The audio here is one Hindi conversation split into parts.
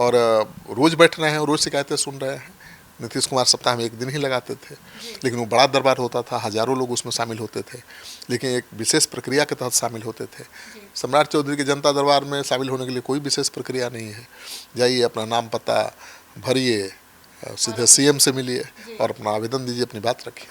और रोज़ बैठ रहे हैं और रोज़ शिकायतें सुन रहे हैं। नीतीश कुमार सप्ताह में एक दिन ही लगाते थे, लेकिन वो बड़ा दरबार होता था, हजारों लोग उसमें शामिल होते थे, लेकिन एक विशेष प्रक्रिया के तहत शामिल होते थे। सम्राट चौधरी के जनता दरबार में शामिल होने के लिए कोई विशेष प्रक्रिया नहीं है। जाइए, अपना नाम पता भरिए, सीधे सीएम से मिलिए और अपना आवेदन दीजिए, अपनी बात रखिए।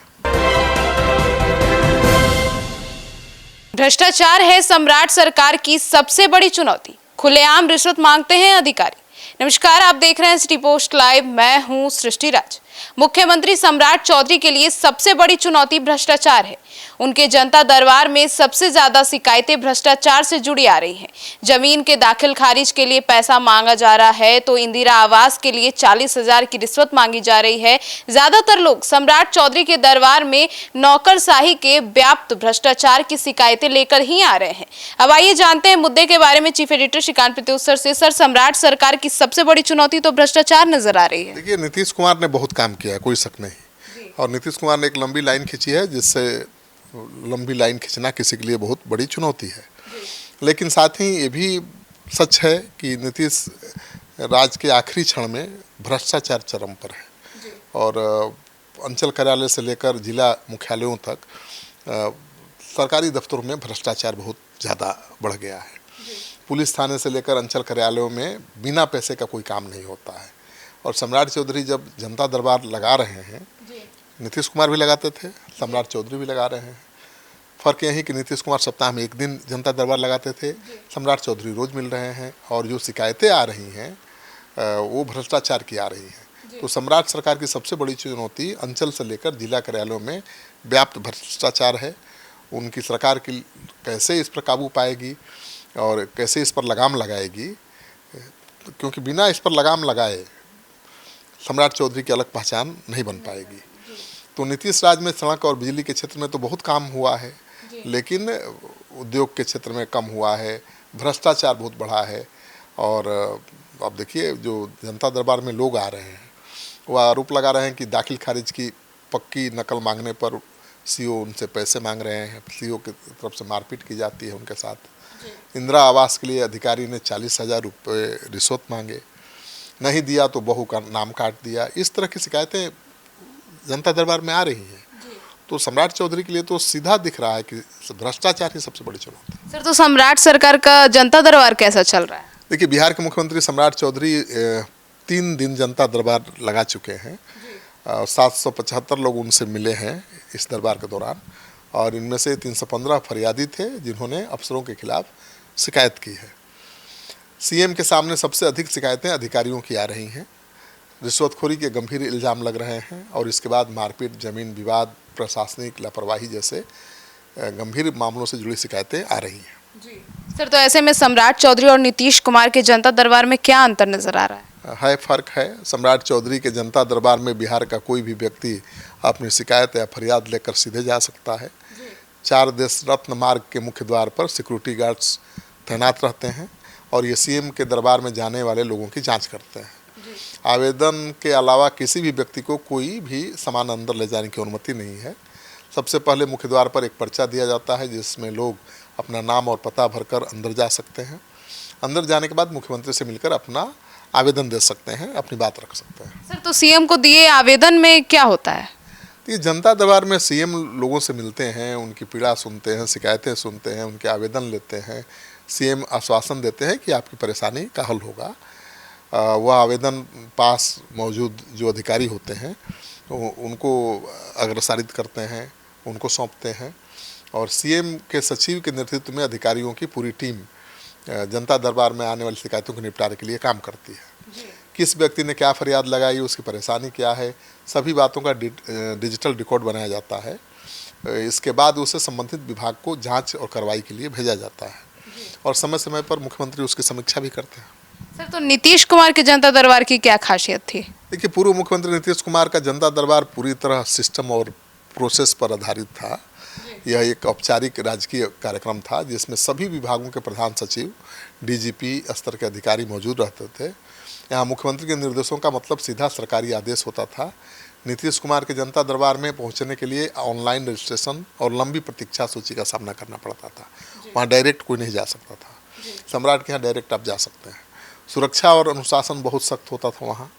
भ्रष्टाचार है सम्राट सरकार की सबसे बड़ी चुनौती, खुलेआम रिश्वत मांगते हैं अधिकारी। नमस्कार, आप देख रहे हैं सिटी पोस्ट लाइव, मैं हूं सृष्टि राज। मुख्यमंत्री सम्राट चौधरी के लिए सबसे बड़ी चुनौती भ्रष्टाचार है। उनके जनता दरबार में सबसे ज्यादा शिकायतें भ्रष्टाचार से जुड़ी आ रही हैं। जमीन के दाखिल खारिज के लिए पैसा मांगा जा रहा है तो इंदिरा आवास के लिए 40,000 की रिश्वत मांगी जा रही है। ज्यादातर लोग सम्राट चौधरी के दरबार में नौकरशाही के व्याप्त भ्रष्टाचार की शिकायतें लेकर ही आ रहे हैं। अब आइए जानते हैं मुद्दे के बारे में चीफ एडिटर श्रीकांत प्रत्युत्तर से। सर, सम्राट सरकार की सबसे बड़ी चुनौती तो भ्रष्टाचार नजर आ रही है। देखिए, नीतीश कुमार ने बहुत काम किया है, कोई शक नहीं, और नीतीश कुमार ने एक लंबी लाइन खींची है, जिससे लंबी लाइन खींचना किसी के लिए बहुत बड़ी चुनौती है। लेकिन साथ ही ये भी सच है कि नीतीश राज के आखिरी क्षण में भ्रष्टाचार चरम पर है, और अंचल कार्यालय से लेकर जिला मुख्यालयों तक सरकारी दफ्तरों में भ्रष्टाचार बहुत ज़्यादा बढ़ गया है। पुलिस थाने से लेकर अंचल कार्यालयों में बिना पैसे का कोई काम नहीं होता है। और सम्राट चौधरी जब जनता दरबार लगा रहे हैं, नीतीश कुमार भी लगाते थे, सम्राट चौधरी भी लगा रहे हैं। फ़र्क यही कि नीतीश कुमार सप्ताह में एक दिन जनता दरबार लगाते थे, सम्राट चौधरी रोज़ मिल रहे हैं, और जो शिकायतें आ रही हैं वो भ्रष्टाचार की आ रही हैं। तो सम्राट सरकार की सबसे बड़ी चुनौती अंचल से लेकर जिला कार्यालयों में व्याप्त भ्रष्टाचार है। उनकी सरकार की कैसे इस पर काबू पाएगी और कैसे इस पर लगाम लगाएगी, क्योंकि बिना इस पर लगाम लगाए सम्राट चौधरी की अलग पहचान नहीं बन पाएगी। तो नीतीश राज में सड़क और बिजली के क्षेत्र में तो बहुत काम हुआ है, लेकिन उद्योग के क्षेत्र में कम हुआ है, भ्रष्टाचार बहुत बढ़ा है। और अब देखिए, जो जनता दरबार में लोग आ रहे हैं वो आरोप लगा रहे हैं कि दाखिल खारिज की पक्की नकल मांगने पर सीओ उनसे पैसे मांग रहे हैं, सीओ की तरफ से मारपीट की जाती है उनके साथ। इंदिरा आवास के लिए अधिकारी ने 40,000 रुपये रिश्वत मांगे, नहीं दिया तो बहू का नाम काट दिया। इस तरह की शिकायतें जनता दरबार में आ रही हैं। तो सम्राट चौधरी के लिए तो सीधा दिख रहा है कि भ्रष्टाचार ही सबसे बड़ी चुनौती है। सर, तो सम्राट सरकार का जनता दरबार कैसा चल रहा है? देखिए, बिहार के मुख्यमंत्री सम्राट चौधरी 3 दिन जनता दरबार लगा चुके हैं, 775 लोग उनसे मिले हैं इस दरबार के दौरान, और इनमें से 315 फरियादी थे जिन्होंने अफसरों के खिलाफ शिकायत की है। सीएम के सामने सबसे अधिक शिकायतें अधिकारियों की आ रही हैं। रिश्वतखोरी के गंभीर इल्ज़ाम लग रहे हैं, और इसके बाद मारपीट, जमीन विवाद, प्रशासनिक लापरवाही जैसे गंभीर मामलों से जुड़ी शिकायतें आ रही हैं। सर, तो ऐसे में सम्राट चौधरी और नीतीश कुमार के जनता दरबार में क्या अंतर नजर आ रहा है? फ़र्क है। सम्राट चौधरी के जनता दरबार में बिहार का कोई भी व्यक्ति अपनी शिकायत या फरियाद लेकर सीधे जा सकता है। 4 देश रत्न मार्ग के मुख्य द्वार पर सिक्योरिटी गार्ड्स तैनात रहते हैं, और ये सीएम के दरबार में जाने वाले लोगों की जांच करते हैं। आवेदन के अलावा किसी भी व्यक्ति को कोई भी सामान अंदर ले जाने की अनुमति नहीं है। सबसे पहले मुख्य द्वार पर एक पर्चा दिया जाता है, जिसमें लोग अपना नाम और पता भरकर अंदर जा सकते हैं। अंदर जाने के बाद मुख्यमंत्री से मिलकर अपना आवेदन दे सकते हैं, अपनी बात रख सकते हैं। सर, तो सीएम को दिए आवेदन में क्या होता है? ये जनता दरबार में सीएम लोगों से मिलते हैं, उनकी पीड़ा सुनते हैं, शिकायतें सुनते हैं, उनके आवेदन लेते हैं। सीएम आश्वासन देते हैं कि आपकी परेशानी का हल होगा। वह आवेदन पास मौजूद जो अधिकारी होते हैं उनको अग्रसारित करते हैं, उनको सौंपते हैं, और सीएम के सचिव के नेतृत्व में अधिकारियों की पूरी टीम जनता दरबार में आने वाली शिकायतों को निपटारे के लिए काम करती है। किस व्यक्ति ने क्या फरियाद लगाई, उसकी परेशानी क्या है, सभी बातों का डिजिटल रिकॉर्ड बनाया जाता है। इसके बाद उसे संबंधित विभाग को जांच और कार्रवाई के लिए भेजा जाता है, और समय समय पर मुख्यमंत्री उसकी समीक्षा भी करते हैं। सर, तो नीतीश कुमार के जनता दरबार की क्या खासियत थी? देखिए, पूर्व मुख्यमंत्री नीतीश कुमार का जनता दरबार पूरी तरह सिस्टम और प्रोसेस पर आधारित था। यह एक औपचारिक राजकीय कार्यक्रम था, जिसमें सभी विभागों के प्रधान सचिव, डीजीपी स्तर के अधिकारी मौजूद रहते थे। यहाँ मुख्यमंत्री के निर्देशों का मतलब सीधा सरकारी आदेश होता था। नीतीश कुमार के जनता दरबार में पहुँचने के लिए ऑनलाइन रजिस्ट्रेशन और लंबी प्रतीक्षा सूची का सामना करना पड़ता था। वहाँ डायरेक्ट कोई नहीं जा सकता था। सम्राट के यहाँ डायरेक्ट आप जा सकते हैं। सुरक्षा और अनुशासन बहुत सख्त होता था वहाँ।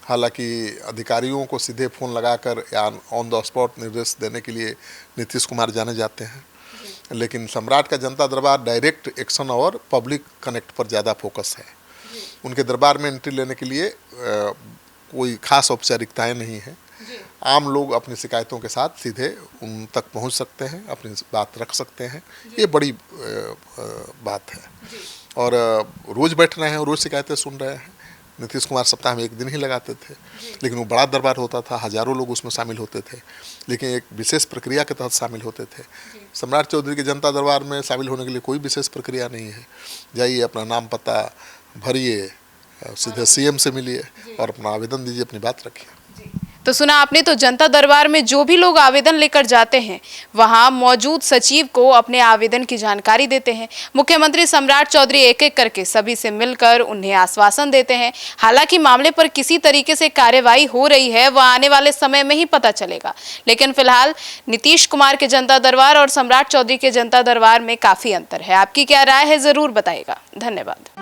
हालांकि अधिकारियों को सीधे फ़ोन लगाकर या ऑन द स्पॉट निर्देश देने के लिए नीतीश कुमार जाने जाते हैं, लेकिन सम्राट का जनता दरबार डायरेक्ट एक्शन और पब्लिक कनेक्ट पर ज़्यादा फोकस है। उनके दरबार में एंट्री लेने के लिए कोई खास औपचारिकताएं नहीं है। आम लोग अपनी शिकायतों के साथ सीधे उन तक पहुंच सकते हैं, अपनी बात रख सकते हैं, ये बड़ी बात है। और रोज़ बैठ रहे हैं, रोज़ शिकायतें सुन रहे हैं। नीतीश कुमार सप्ताह में 1 दिन ही लगाते थे, लेकिन वो बड़ा दरबार होता था, हज़ारों लोग उसमें शामिल होते थे, लेकिन एक विशेष प्रक्रिया के तहत शामिल होते थे। सम्राट चौधरी के जनता दरबार में शामिल होने के लिए कोई विशेष प्रक्रिया नहीं है। जाइए, अपना नाम पता भरिए, सीधे सीएम से मिलिए और अपना आवेदन दीजिए, अपनी बात रखिए। तो सुना आपने, तो जनता दरबार में जो भी लोग आवेदन लेकर जाते हैं वहां मौजूद सचिव को अपने आवेदन की जानकारी देते हैं। मुख्यमंत्री सम्राट चौधरी एक एक करके सभी से मिलकर उन्हें आश्वासन देते हैं। हालांकि मामले पर किसी तरीके से कार्यवाही हो रही है वह आने वाले समय में ही पता चलेगा, लेकिन फिलहाल नीतीश कुमार के जनता दरबार और सम्राट चौधरी के जनता दरबार में काफी अंतर है। आपकी क्या राय है, जरूर बताइएगा। धन्यवाद।